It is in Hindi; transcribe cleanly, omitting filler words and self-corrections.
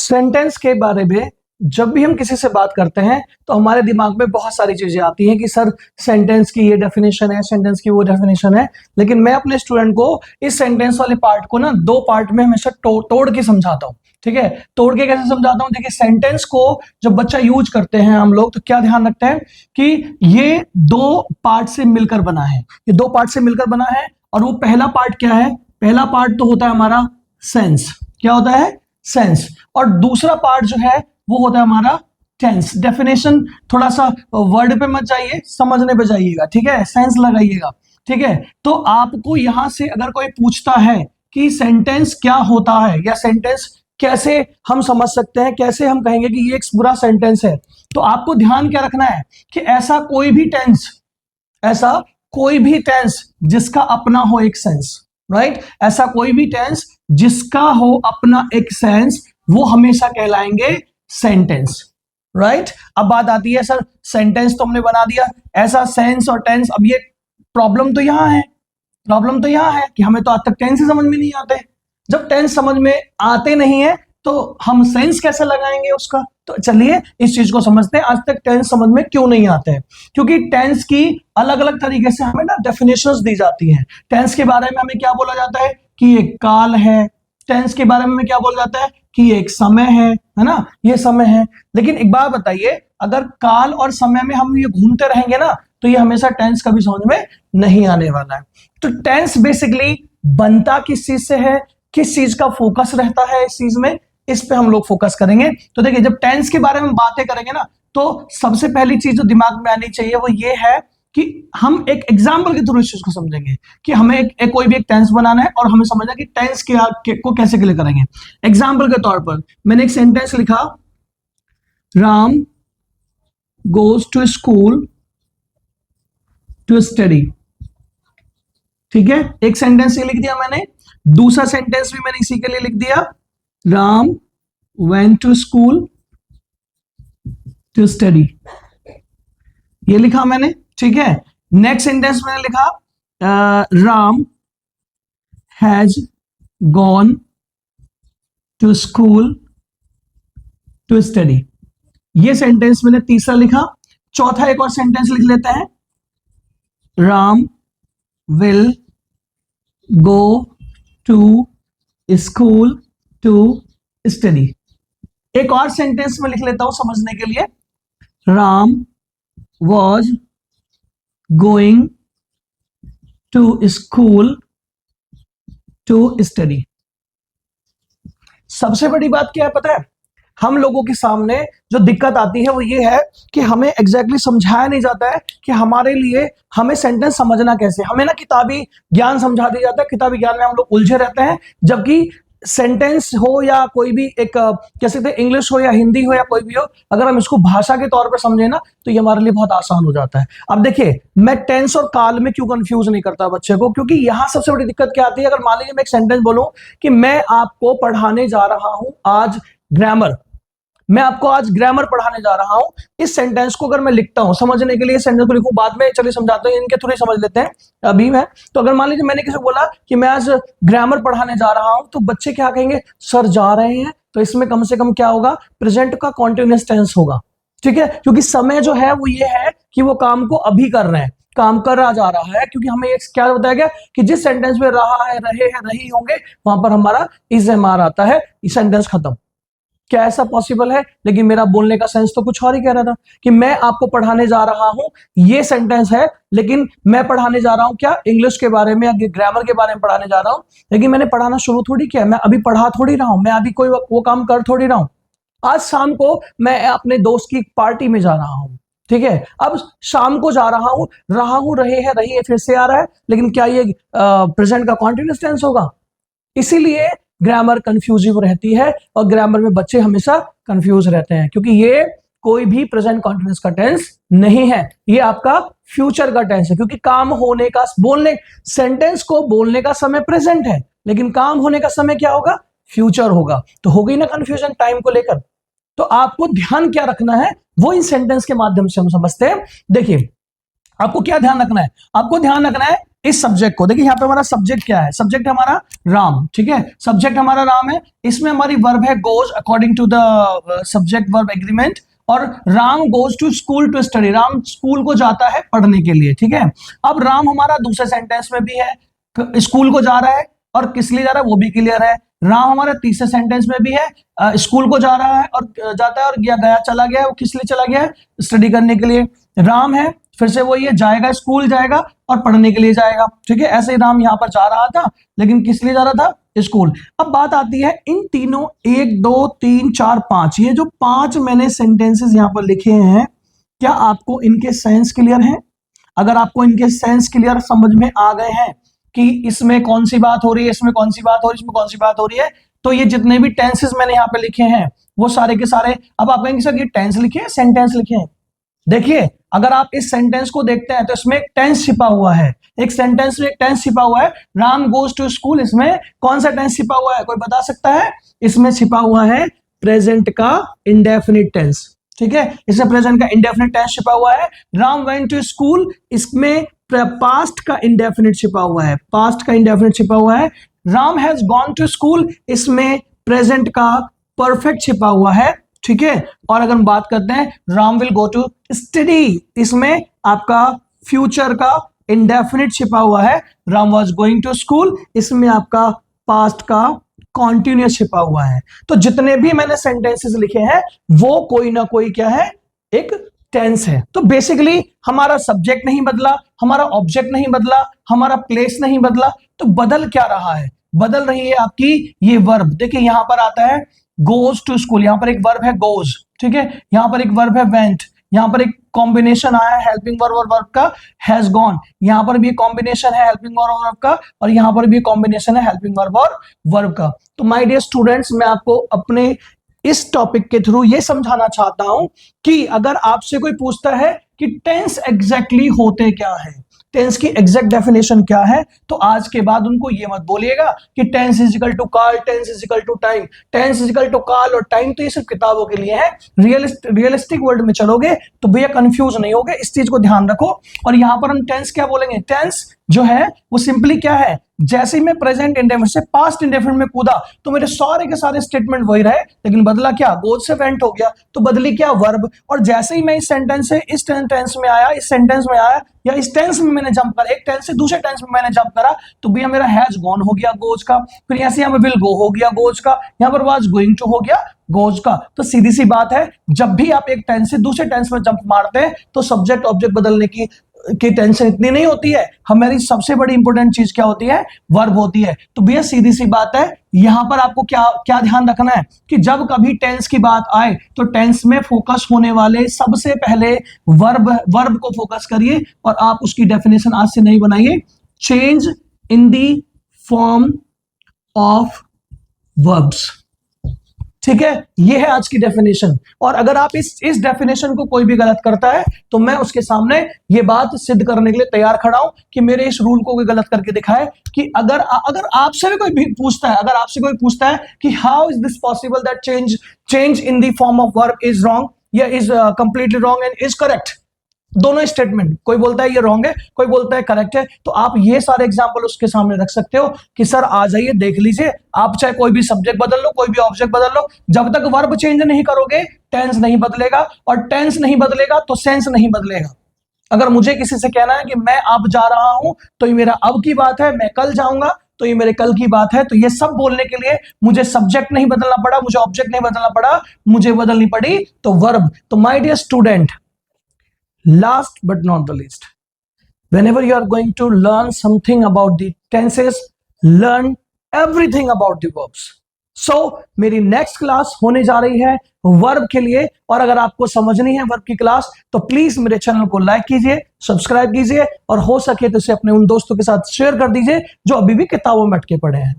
सेंटेंस के बारे में जब भी हम किसी से बात करते हैं तो हमारे दिमाग में बहुत सारी चीजें आती हैं कि सर सेंटेंस की ये डेफिनेशन है, सेंटेंस की वो डेफिनेशन है। लेकिन मैं अपने स्टूडेंट को इस सेंटेंस वाले पार्ट को ना दो पार्ट में हमेशा तोड़ के समझाता हूं। ठीक है, तोड़ के कैसे समझाता हूं? देखिए, सेंटेंस को जब बच्चा यूज करते हैं हम लोग तो क्या ध्यान रखते हैं कि ये दो पार्ट से मिलकर बना है, ये दो पार्ट से मिलकर बना है। और वो पहला पार्ट क्या है? पहला पार्ट तो होता है हमारा सेंस। क्या होता है? सेंस। और दूसरा पार्ट जो है वो होता है हमारा टेंस। डेफिनेशन थोड़ा सा वर्ड पे मत जाइए, समझने पे जाइएगा। ठीक है, सेंस लगाइएगा। ठीक है, तो आपको यहां से अगर कोई पूछता है कि सेंटेंस क्या होता है या सेंटेंस कैसे हम समझ सकते हैं, कैसे हम कहेंगे कि ये एक पूरा सेंटेंस है, तो आपको ध्यान क्या रखना है कि ऐसा कोई भी टेंस जिसका अपना हो एक सेंस। राइट, ऐसा कोई भी टेंस जिसका हो अपना एक सेंस, वो हमेशा कहलाएंगे सेंटेंस। राइट, अब बात आती है, सर सेंटेंस तो हमने बना दिया, ऐसा सेंस और टेंस। अब ये प्रॉब्लम तो यहां है कि हमें तो आज तक टेंस ही समझ में नहीं आते। जब टेंस समझ में आते नहीं है तो हम सेंस कैसे लगाएंगे उसका? तो चलिए इस चीज को समझते हैं। आज तक टेंस समझ में क्यों नहीं आते हैं? क्योंकि टेंस की अलग अलग तरीके से हमें ना डेफिनेशंस दी जाती हैं। टेंस के बारे में हमें क्या बोला जाता है कि एक काल है। टेंस के बारे में हमें क्या बोला जाता है कि ये एक समय है ना, ये समय है। लेकिन एक बात बताइए, अगर काल और समय में हम ये घूमते रहेंगे ना तो ये हमेशा टेंस कभी समझ में नहीं आने वाला है। तो टेंस बेसिकली बनता किस चीज से है, किस चीज का फोकस रहता है इस चीज में, इस पे हम लोग फोकस करेंगे। तो देखिए, जब टेंस के बारे में बातें करेंगे ना तो सबसे पहली चीज जो दिमाग में आनी चाहिए वो ये है कि हम एक एग्जाम्पल के थ्रू इस चीज को समझेंगे कि हमें कोई भी एक टेंस बनाना है और हमें समझना कि टेंस को कैसे क्लियर करेंगे। एग्जाम्पल के तौर पर मैंने एक सेंटेंस लिखा, Ram goes to school to study. ठीक है, एक सेंटेंस ये लिख दिया मैंने। दूसरा सेंटेंस भी मैंने इसी के लिए लिख दिया, Ram went to school to study. ये लिखा मैंने। ठीक है, नेक्स्ट सेंटेंस मैंने लिखा, Ram has gone to school to study. ये सेंटेंस मैंने तीसरा लिखा। चौथा एक और सेंटेंस लिख लेते हैं, Ram will go to school to study. एक और सेंटेंस में लिख लेता हूं समझने के लिए, Ram was going to school to study. सबसे बड़ी बात क्या है पता है? हम लोगों के सामने जो दिक्कत आती है वो ये है कि हमें एग्जैक्टली समझाया नहीं जाता है कि हमारे लिए हमें सेंटेंस समझना कैसे। हमें ना किताबी ज्ञान समझा दिया जाता है, किताबी ज्ञान में हम लोग उलझे रहते हैं। जबकि सेंटेंस हो या कोई भी एक कह सकते हैं इंग्लिश हो या हिंदी हो या कोई भी हो, अगर हम इसको भाषा के तौर पर समझे ना तो ये हमारे लिए बहुत आसान हो जाता है। अब देखिए, मैं टेंस और काल में क्यों कंफ्यूज नहीं करता बच्चे को, क्योंकि यहां सबसे बड़ी दिक्कत क्या आती है, अगर मान लीजिए मैं एक सेंटेंस बोलूं कि मैं आपको पढ़ाने जा रहा हूं आज ग्रामर, मैं आपको आज ग्रामर पढ़ाने जा रहा हूं। इस सेंटेंस को अगर मैं लिखता हूं, समझने के लिए सेंटेंस को लिखूं, बाद में चलिए समझाता हूं, इनके थ्रू ही समझ लेते हैं अभी मैं। तो अगर मान लीजिए मैंने किसी को बोला कि मैं आज ग्रामर पढ़ाने जा रहा हूं, तो बच्चे क्या कहेंगे, सर जा रहे हैं, तो इसमें कम से कम क्या होगा, प्रेजेंट का कॉन्टिन्यूअस टेंस होगा। ठीक है, क्योंकि समय जो है वो ये है कि वो काम को अभी कर रहे हैं, काम कर रहा जा रहा है। क्योंकि हमें क्या बताया गया कि जिस सेंटेंस में रहा है, रहे हैं, रही होंगे, वहां पर हमारा इज एम आर आता है, सेंटेंस खत्म। क्या ऐसा पॉसिबल है? लेकिन मेरा बोलने का सेंस तो कुछ और ही कह रहा था कि मैं आपको पढ़ाने जा रहा हूं, ये सेंटेंस है, लेकिन मैं पढ़ाने जा रहा हूं क्या, इंग्लिश के बारे में या ग्रामर के बारे में पढ़ाने जा रहा हूं। लेकिन मैंने पढ़ाना शुरू थोड़ी किया, मैं अभी पढ़ा थोड़ी रहा हूं, मैं अभी कोई वो काम कर थोड़ी रहा हूं। आज शाम को मैं अपने दोस्त की पार्टी में जा रहा हूं। ठीक है, अब शाम को जा रहा हूं, रहे हैं, रही है, फिर से आ रहा है, लेकिन क्या ये प्रेजेंट का कॉन्टिन्यूअस टेंस होगा? इसीलिए ग्रामर कंफ्यूजिव रहती है और ग्रामर में बच्चे हमेशा कंफ्यूज रहते हैं, क्योंकि ये कोई भी प्रेजेंट कॉन्टिन्यूअस का टेंस नहीं है, ये आपका फ्यूचर का टेंस है। क्योंकि काम होने का, बोलने, सेंटेंस को बोलने का समय प्रेजेंट है, लेकिन काम होने का समय क्या होगा, फ्यूचर होगा। तो हो गई ना कंफ्यूजन टाइम को लेकर। तो आपको ध्यान क्या रखना है वो इन सेंटेंस के माध्यम से हम समझते हैं। देखिए, आपको क्या ध्यान रखना है? आपको ध्यान रखना है इस सब्जेक्ट को, देखिए यहाँ पे हमारा सब्जेक्ट क्या है, सब्जेक्ट हमारा राम, ठीक है, सब्जेक्ट हमारा राम है, इसमें हमारी वर्ब है goes according to the subject verb agreement, और Ram goes to school to study, Ram school को जाता है पढ़ने के लिए, ठीक है। अब राम हमारा दूसरे सेंटेंस में भी है, स्कूल को जा रहा है और किस लिए जा रहा है वो भी क्लियर है। राम हमारे तीसरे सेंटेंस में भी है, स्कूल को जा रहा है और जाता है और गया चला गया है, वो किस लिए चला गया है, स्टडी करने के लिए। राम है फिर से वही है, जाएगा स्कूल जाएगा और पढ़ने के लिए जाएगा, ठीक है। ऐसे ही राम यहाँ पर जा रहा था लेकिन किस लिए जा रहा था, स्कूल। अब बात आती है इन तीनों 1 2 3 4 5, ये जो 5 मैंने सेंटेंसेस यहाँ पर लिखे हैं, क्या आपको इनके सेंस क्लियर है? अगर आपको इनके सेंस क्लियर समझ में आ गए हैं कि इसमें कौन सी बात हो रही है, इसमें कौन सी बात हो रही है, इसमें कौन सी बात हो रही है, तो ये जितने भी टेंसेस मैंने यहाँ पे लिखे हैं वो सारे के सारे, अब आप कहेंगे सर ये टेंस लिखे हैं सेंटेंस लिखे हैं? देखिए अगर आप इस सेंटेंस को देखते हैं तो इसमें एक टेंस छिपा हुआ है, एक सेंटेंस में एक टेंस छिपा हुआ है, राम गोज टू स्कूल, इसमें कौन सा टेंस छिपा हुआ है, कोई बता सकता है? इसमें छिपा हुआ है प्रेजेंट का इंडेफिनिट टेंस, ठीक है, इसमें प्रेजेंट का इंडेफिनिट टेंस छिपा हुआ है। राम वेंट टू स्कूल, इसमें पास्ट का इंडेफिनिट छिपा हुआ है, पास्ट का इंडेफिनिट छिपा हुआ है। Ram has gone to school, इसमें प्रेजेंट का परफेक्ट छिपा हुआ है, ठीक है। और अगर हम बात करते हैं Ram will go to study, इसमें आपका फ्यूचर का इंडेफिनिट छिपा हुआ है। Ram was going to school, इसमें आपका पास्ट का कॉन्टिन्यूअस छिपा हुआ है। तो जितने भी मैंने सेंटेंसेस लिखे हैं वो कोई ना कोई क्या है, एक टेंस है। तो बेसिकली हमारा सब्जेक्ट नहीं बदला, हमारा ऑब्जेक्ट नहीं बदला, हमारा प्लेस नहीं बदला, तो बदल क्या रहा है, बदल रही है आपकी ये वर्ब। देखिए यहां पर आता है गोज टू स्कूल, यहां पर एक वर्ब है गोज, ठीक है, यहां पर एक वर्ब है वेंट, यहां पर एक कॉम्बिनेशन आया है हेल्पिंग वर्ब और वर्ब का, हैज गॉन, यहां पर भी एक कॉम्बिनेशन है हेल्पिंग वर्ब और वर्ब का, और यहां पर भी कॉम्बिनेशन है हेल्पिंग वर्ब और वर्ब का। तो माय डियर स्टूडेंट्स, मैं आपको अपने इस टॉपिक के थ्रू ये समझाना चाहता हूं कि अगर आपसे कोई पूछता है कि टेंस एग्जैक्टली होते क्या है, टेंस की एग्जैक्ट डेफिनेशन क्या है, तो आज के बाद उनको ये मत बोलिएगा कि टेंस इज इक्वल टू कॉल, tense is equal to time, tense is equal to कॉल और टाइम तो ये सिर्फ किताबों के लिए है। रियलिस्टिक वर्ल्ड में चलोगे तो भैया कंफ्यूज नहीं होगे, इस चीज को ध्यान रखो। और यहां पर हम टेंस क्या बोलेंगे, टेंस जो है वो सिंपली क्या है, जैसे ही मैं प्रेजेंट इंडेफिनिट से पास्ट इंडेफिनिट में कूदा तो मेरे सारे के सारे स्टेटमेंट वही रहे, लेकिन बदला क्या, गोज से वेंट हो गया, तो बदली क्या, वर्ब। और जैसे ही मैं इस सेंटेंस से इस टेंस में आया, इस सेंटेंस में आया, या इस टेंस में मैंने जंप करा, एक टेंस से दूसरे टेंस में मैंने जंप करा, तो भैया मेरा हैज गॉन हो गया गोज का, फिर यहाँ से यहाँ पर विल गो हो गया गोज का, यहाँ पर वाज गोइंग टू हो गया गोज का। तो सीधी सी बात है, जब भी आप एक टेंस से दूसरे टेंस में जंप मारते हैं तो सब्जेक्ट ऑब्जेक्ट बदलने की टेंशन इतनी नहीं होती है। हमारी सबसे बड़ी इंपॉर्टेंट चीज क्या होती है, वर्ब होती है। तो भैया सीधी सी बात है, यहां पर आपको क्या क्या ध्यान रखना है कि जब कभी टेंस की बात आए तो टेंस में फोकस होने वाले सबसे पहले वर्ब को फोकस करिए, और आप उसकी डेफिनेशन आज से नहीं बनाइए, change in the form of verbs, ठीक है, ये है आज की डेफिनेशन। और अगर आप इस डेफिनेशन को कोई भी गलत करता है तो मैं उसके सामने ये बात सिद्ध करने के लिए तैयार खड़ा हूं कि मेरे इस रूल को कोई गलत करके दिखाए कि अगर आपसे भी कोई पूछता है, अगर आपसे कोई पूछता है कि how is this possible that change in the form of verb is wrong या is completely wrong and is correct, दोनों स्टेटमेंट, कोई बोलता है ये रॉन्ग है, कोई बोलता है करेक्ट है, तो आप ये सारे एग्जांपल उसके सामने रख सकते हो कि सर आ जाइए देख लीजिए, आप चाहे कोई भी सब्जेक्ट बदल लो, कोई भी ऑब्जेक्ट बदल लो, जब तक वर्ब चेंज नहीं करोगे टेंस नहीं बदलेगा, और टेंस नहीं बदलेगा तो सेंस नहीं बदलेगा। अगर मुझे किसी से कहना है कि मैं अब जा रहा हूं तो ये मेरा अब की बात है, मैं कल जाऊंगा तो ये मेरे कल की बात है, तो ये सब बोलने के लिए मुझे सब्जेक्ट नहीं बदलना पड़ा, मुझे ऑब्जेक्ट नहीं बदलना पड़ा, मुझे बदलनी पड़ी तो वर्ब। तो my dear student, last but not the least, whenever you are going to learn something about the tenses, learn everything about the verbs. So मेरी नेक्स्ट क्लास होने जा रही है वर्ब के लिए, और अगर आपको समझनी है वर्ब की क्लास तो प्लीज मेरे चैनल को लाइक कीजिए, सब्सक्राइब कीजिए, और हो सके तो इसे अपने उन दोस्तों के साथ शेयर कर दीजिए जो अभी भी किताबों में अटके पड़े हैं।